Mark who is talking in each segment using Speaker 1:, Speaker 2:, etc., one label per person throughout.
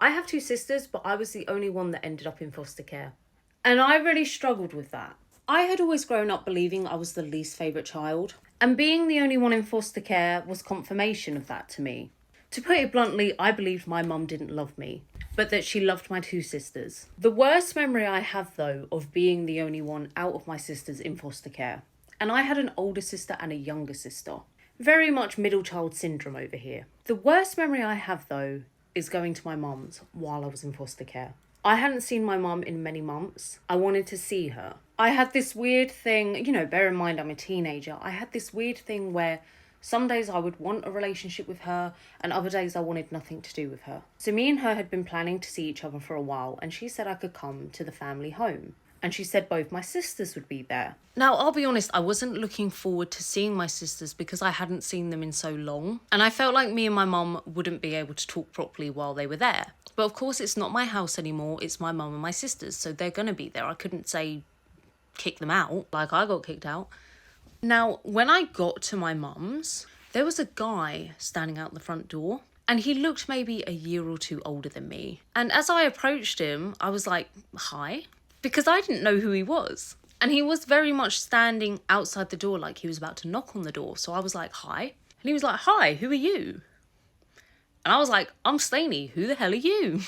Speaker 1: I have two sisters, but I was the only one that ended up in foster care. And I really struggled with that. I had always grown up believing I was the least favourite child, and being the only one in foster care was confirmation of that to me. To put it bluntly, I believed my mum didn't love me, but that she loved my two sisters. The worst memory I have, though, of being the only one out of my sisters in foster care. And I had an older sister and a younger sister. Very much middle child syndrome over here. The worst memory I have, though, is going to my mum's while I was in foster care. I hadn't seen my mum in many months. I wanted to see her. I had this weird thing, bear in mind I'm a teenager. I had this weird thing where some days I would want a relationship with her and other days I wanted nothing to do with her. So me and her had been planning to see each other for a while, and she said I could come to the family home. And she said both my sisters would be there. Now, I'll be honest, I wasn't looking forward to seeing my sisters because I hadn't seen them in so long. And I felt like me and my mum wouldn't be able to talk properly while they were there. But of course, it's not my house anymore. It's my mum and my sisters. So they're going to be there. I couldn't say kick them out like I got kicked out. Now, when I got to my mum's, there was a guy standing out the front door. And he looked maybe a year or two older than me. And as I approached him, I was like, hi. Because I didn't know who he was. And he was very much standing outside the door like he was about to knock on the door. So I was like, hi. And he was like, hi, who are you? And I was like, I'm Staney, who the hell are you?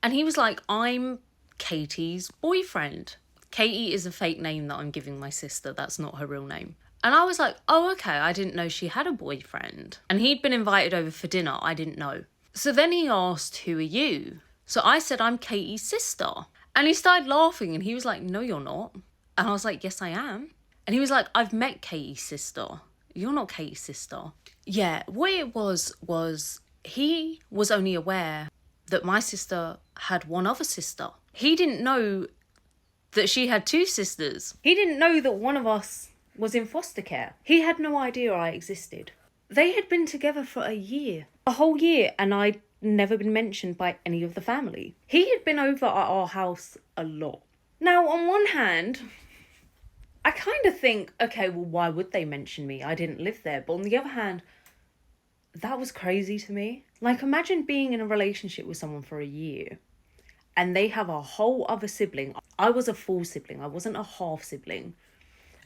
Speaker 1: And he was like, I'm Katie's boyfriend. Katie is a fake name that I'm giving my sister. That's not her real name. And I was like, oh, okay, I didn't know she had a boyfriend. And he'd been invited over for dinner. I didn't know. So then he asked, who are you? So I said, I'm Katie's sister. And he started laughing and he was like, no, you're not. And I was like, yes, I am. And he was like, I've met Katie's sister. You're not Katie's sister. Yeah, what it was he was only aware that my sister had one other sister. He didn't know that she had two sisters. He didn't know that one of us was in foster care. He had no idea I existed. They had been together for a year. A whole year, and I'd never been mentioned by any of the family. He had been over at our house a lot. Now, on one hand, I kind of think, okay, well, why would they mention me? I didn't live there. But on the other hand, that was crazy to me. Like, imagine being in a relationship with someone for a year and they have a whole other sibling. I was a full sibling. I wasn't a half sibling.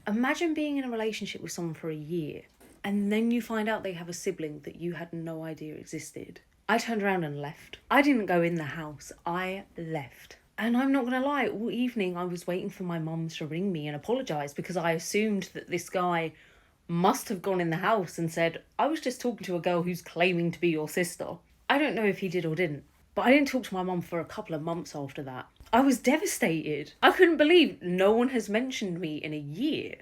Speaker 1: Imagine being in a relationship with someone for a year and then you find out they have a sibling that you had no idea existed. I turned around and left. I didn't go in the house. I left. And I'm not going to lie, all evening I was waiting for my mum to ring me and apologise because I assumed that this guy must have gone in the house and said, I was just talking to a girl who's claiming to be your sister. I don't know if he did or didn't, but I didn't talk to my mum for a couple of months after that. I was devastated. I couldn't believe no one has mentioned me in a year.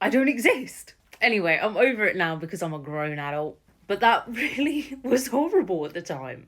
Speaker 1: I don't exist. Anyway, I'm over it now because I'm a grown adult. But that really was horrible at the time.